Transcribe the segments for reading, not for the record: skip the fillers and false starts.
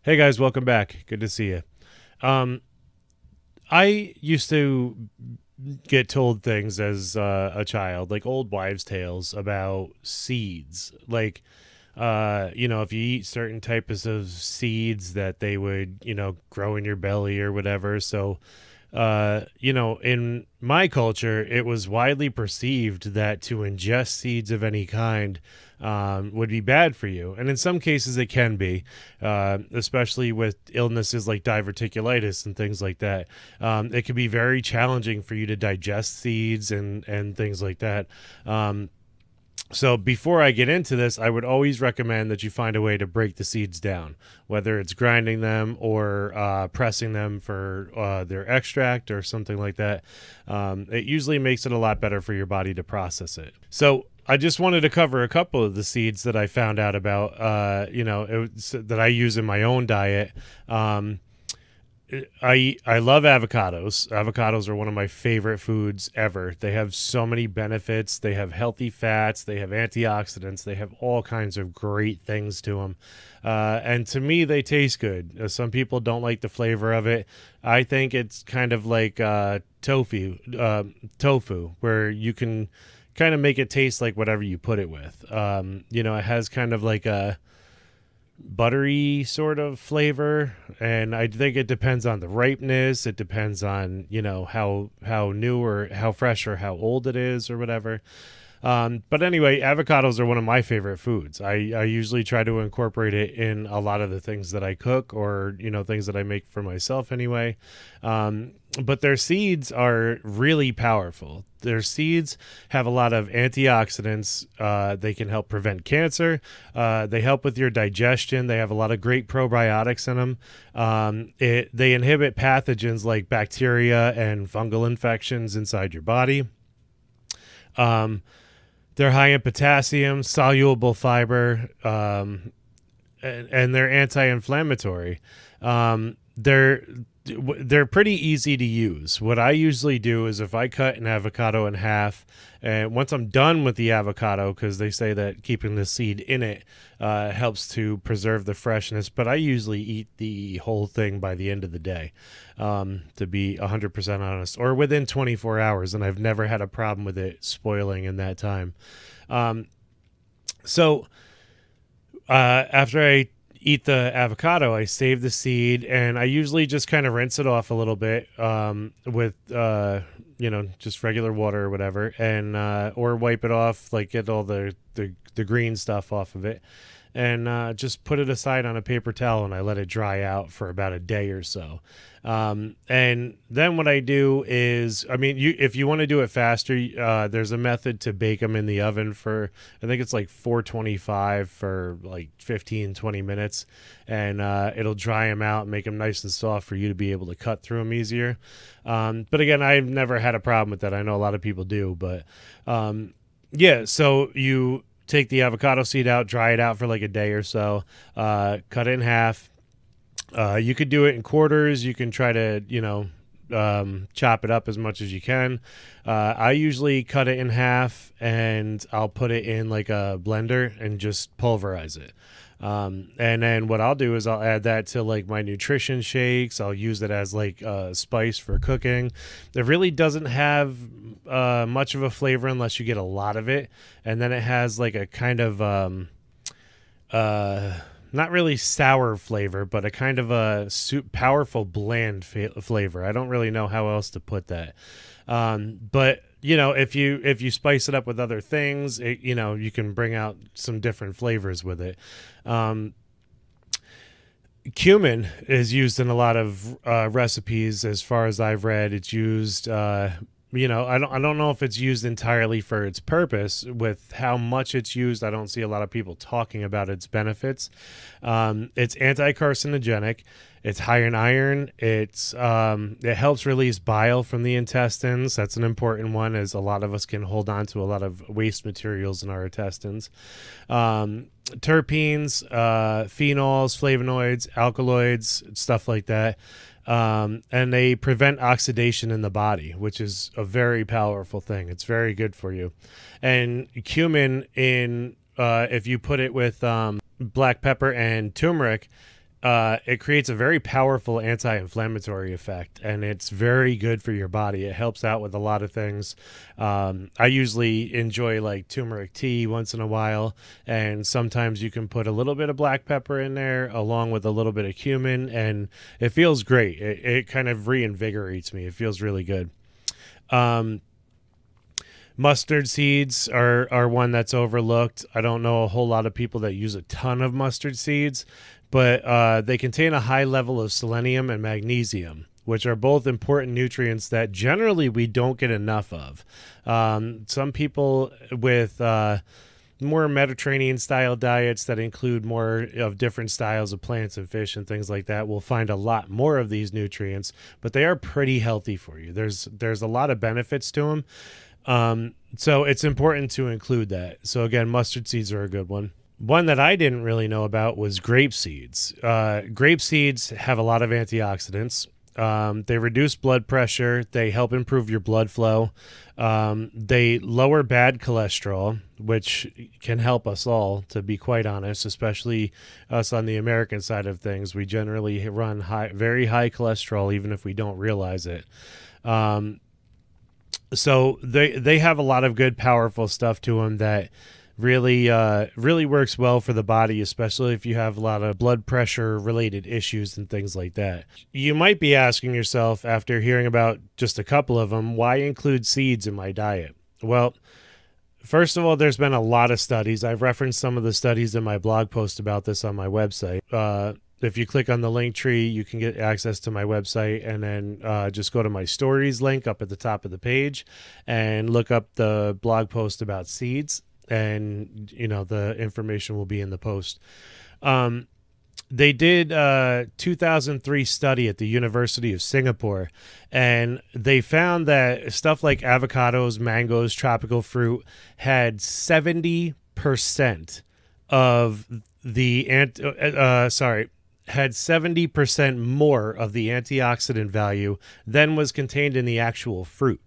Hey guys, welcome back. Good to see you. Um, I used to get told things as a child, like old wives' tales about seeds. Like, if you eat certain types of seeds, that they would, grow in your belly or whatever. So, in my culture, it was widely perceived that to ingest seeds of any kind would be bad for you. And in some cases, it can be, especially with illnesses like diverticulitis and things like that. It can be very challenging for you to digest seeds and things like that. So before I get into this, I would always recommend that you find a way to break the seeds down, whether it's grinding them or pressing them for their extract or something like that. It usually makes it a lot better for your body to process it. So I just wanted to cover a couple of the seeds that I found out about, that I use in my own diet. I love avocados. Avocados are one of my favorite foods ever. They have so many benefits. They have healthy fats. They have antioxidants. They have all kinds of great things to them. And to me, they taste good. Some people don't like the flavor of it. I think it's kind of like tofu, where you can kind of make it taste like whatever you put it with. It has kind of like a buttery sort of flavor, and I think it depends on the ripeness. It depends on how new or how fresh or how old it is or whatever. But anyway, avocados are one of my favorite foods. I usually try to incorporate it in a lot of the things that I cook, or things that I make for myself anyway. But their seeds are really powerful. Their seeds have a lot of antioxidants. They can help prevent cancer. They help with your digestion. They have a lot of great probiotics in them. They inhibit pathogens like bacteria and fungal infections inside your body. They're high in potassium, soluble fiber, and they're anti-inflammatory. They're pretty easy to use. What I usually do is if I cut an avocado in half, and once I'm done with the avocado, because they say that keeping the seed in it helps to preserve the freshness, but I usually eat the whole thing by the end of the day, to be 100% honest, or within 24 hours, and I've never had a problem with it spoiling in that time. So after I eat the avocado, I save the seed, and I usually just kind of rinse it off a little bit with just regular water or whatever, and or wipe it off, like get all the green stuff off of it, and just put it aside on a paper towel, and I let it dry out for about a day or so. And then what I do is, if you want to do it faster, there's a method to bake them in the oven for, I think it's like 425 for like 15-20 minutes. And it'll dry them out and make them nice and soft for you to be able to cut through them easier. But again, I've never had a problem with that. I know a lot of people do, but yeah, so you take the avocado seed out, dry it out for like a day or so, cut it in half. You could do it in quarters. You can try to, chop it up as much as you can. I usually cut it in half, and I'll put it in like a blender and just pulverize it. And then what I'll do is I'll add that to like my nutrition shakes. I'll use it as like a spice for cooking. It really doesn't have much of a flavor unless you get a lot of it. And then it has like a kind of not really sour flavor, but a kind of a powerful bland flavor. I don't really know how else to put that. But if you spice it up with other things, you can bring out some different flavors with it. Cumin is used in a lot of recipes, as far as I've read. It's used. I don't know if it's used entirely for its purpose. With how much it's used, I don't see a lot of people talking about its benefits. It's anti-carcinogenic. It's high in iron. It helps release bile from the intestines. That's an important one, as a lot of us can hold on to a lot of waste materials in our intestines. Terpenes, phenols, flavonoids, alkaloids, stuff like that. And they prevent oxidation in the body, which is a very powerful thing. It's very good for you. And cumin, if you put it with black pepper and turmeric, it creates a very powerful anti-inflammatory effect, and it's very good for your body. It helps out with a lot of things. I usually enjoy like turmeric tea once in a while, and sometimes you can put a little bit of black pepper in there along with a little bit of cumin, and it feels great. It kind of reinvigorates me. It feels really good. Um, Mustard seeds are one that's overlooked. I don't know a whole lot of people that use a ton of mustard seeds, but they contain a high level of selenium and magnesium, which are both important nutrients that generally we don't get enough of. Some people with more Mediterranean style diets that include more of different styles of plants and fish and things like that will find a lot more of these nutrients, but they are pretty healthy for you. There's a lot of benefits to them. So it's important to include that. So again, mustard seeds are a good one. One that I didn't really know about was grape seeds. Grape seeds have a lot of antioxidants. They reduce blood pressure. They help improve your blood flow. They lower bad cholesterol, which can help us all, to be quite honest, especially us on the American side of things. We generally run very high cholesterol, even if we don't realize it. So they have a lot of good, powerful stuff to them that really works well for the body, especially if you have a lot of blood pressure related issues and things like that. You might be asking yourself, after hearing about just a couple of them, why include seeds in my diet? Well, first of all, there's been a lot of studies. I've referenced some of the studies in my blog post about this on my website. If you click on the link tree, you can get access to my website, and then just go to my stories link up at the top of the page and look up the blog post about seeds, and the information will be in the post. They did a 2003 study at the University of Singapore, and they found that stuff like avocados, mangoes, tropical fruit had 70% of the had 70% more of the antioxidant value than was contained in the actual fruit.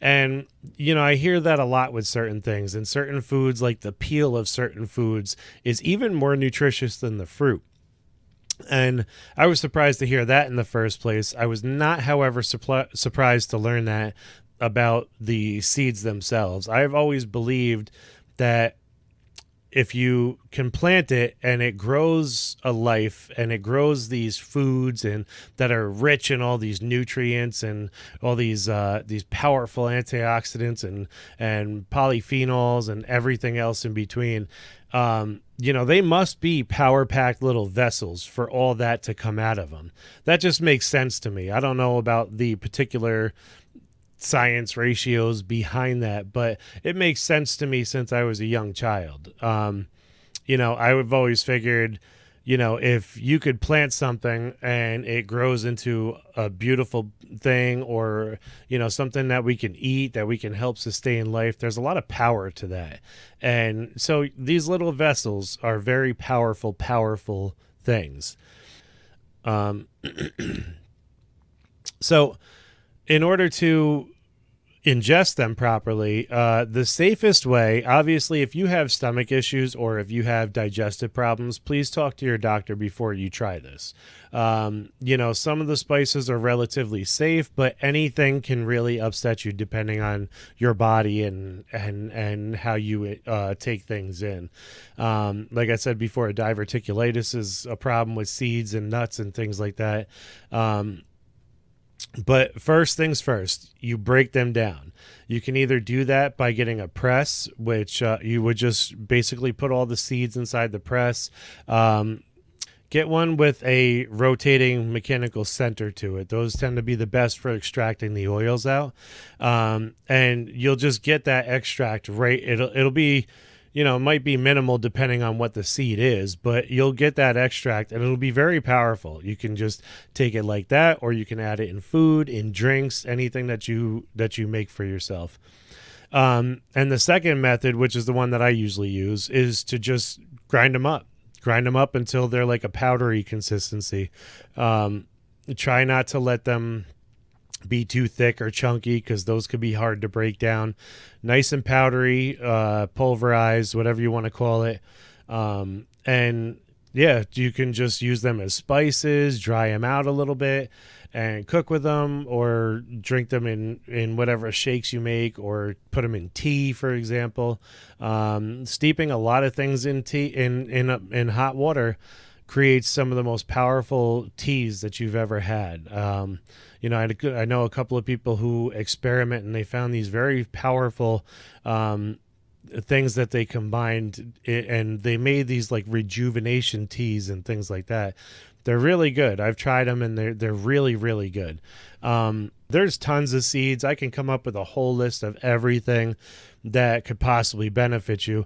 And, I hear that a lot with certain things, and certain foods, like the peel of certain foods, is even more nutritious than the fruit. And I was surprised to hear that in the first place. I was not, however, surprised to learn that about the seeds themselves. I've always believed that if you can plant it and it grows a life and it grows these foods and that are rich in all these nutrients and all these powerful antioxidants and polyphenols and everything else in between, they must be power-packed little vessels for all that to come out of them. That just makes sense to me. I don't know about the particular science ratios behind that, but it makes sense to me since I was a young child. I've always figured, if you could plant something and it grows into a beautiful thing, or, something that we can eat, that we can help sustain life, there's a lot of power to that. And so these little vessels are very powerful things. So in order to ingest them properly, the safest way, obviously, if you have stomach issues or if you have digestive problems, please talk to your doctor before you try this. Some of the spices are relatively safe, but anything can really upset you depending on your body and how you take things in. Like I said before, diverticulitis is a problem with seeds and nuts and things like that. But first things first, you break them down. You can either do that by getting a press, which you would just basically put all the seeds inside the press. Get one with a rotating mechanical center to it. Those tend to be the best for extracting the oils out. And you'll just get that extract right. It'll be, it might be minimal depending on what the seed is, but you'll get that extract and it'll be very powerful. You can just take it like that, or you can add it in food, in drinks, anything that you make for yourself. And the second method, which is the one that I usually use, is to just grind them up until they're like a powdery consistency. Try not to let them be too thick or chunky, because those could be hard to break down. Nice and powdery, pulverized, whatever you want to call it. And Yeah, you can just use them as spices, dry them out a little bit, and cook with them, or drink them in whatever shakes you make, or put them in tea, for example. Steeping a lot of things in tea in hot water creates some of the most powerful teas that you've ever had. I know a couple of people who experiment and they found these very powerful things that they combined, and they made these like rejuvenation teas and things like that. They're really good. I've tried them and they're really really good. There's tons of seeds. I can come up with a whole list of everything that could possibly benefit you,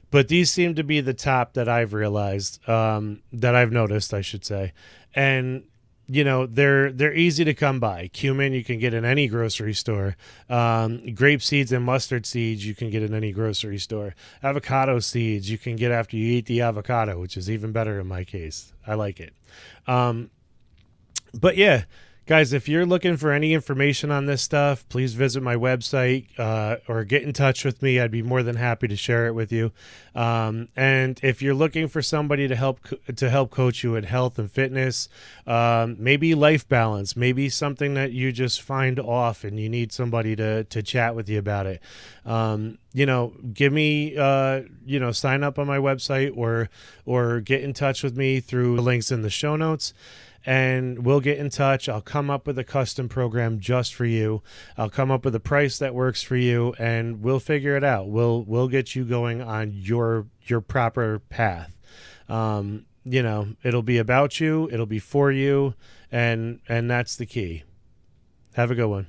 but these seem to be the top that I've realized, that I've noticed, I should say. And they're easy to come by. Cumin you can get in any grocery store. Grape seeds and mustard seeds you can get in any grocery store. Avocado seeds you can get after you eat the avocado, which is even better in my case. I like it. Um, but yeah, guys, if you're looking for any information on this stuff, please visit my website, or get in touch with me. I'd be more than happy to share it with you. And if you're looking for somebody to help coach you in health and fitness, maybe life balance, maybe something that you just find off and you need somebody to chat with you about it, give me, sign up on my website, or get in touch with me through the links in the show notes, and we'll get in touch. I'll come up with a custom program just for you. I'll come up with a price that works for you, and we'll figure it out. We'll get you going on your proper path. It'll be about you, it'll be for you, and that's the key. Have a good one.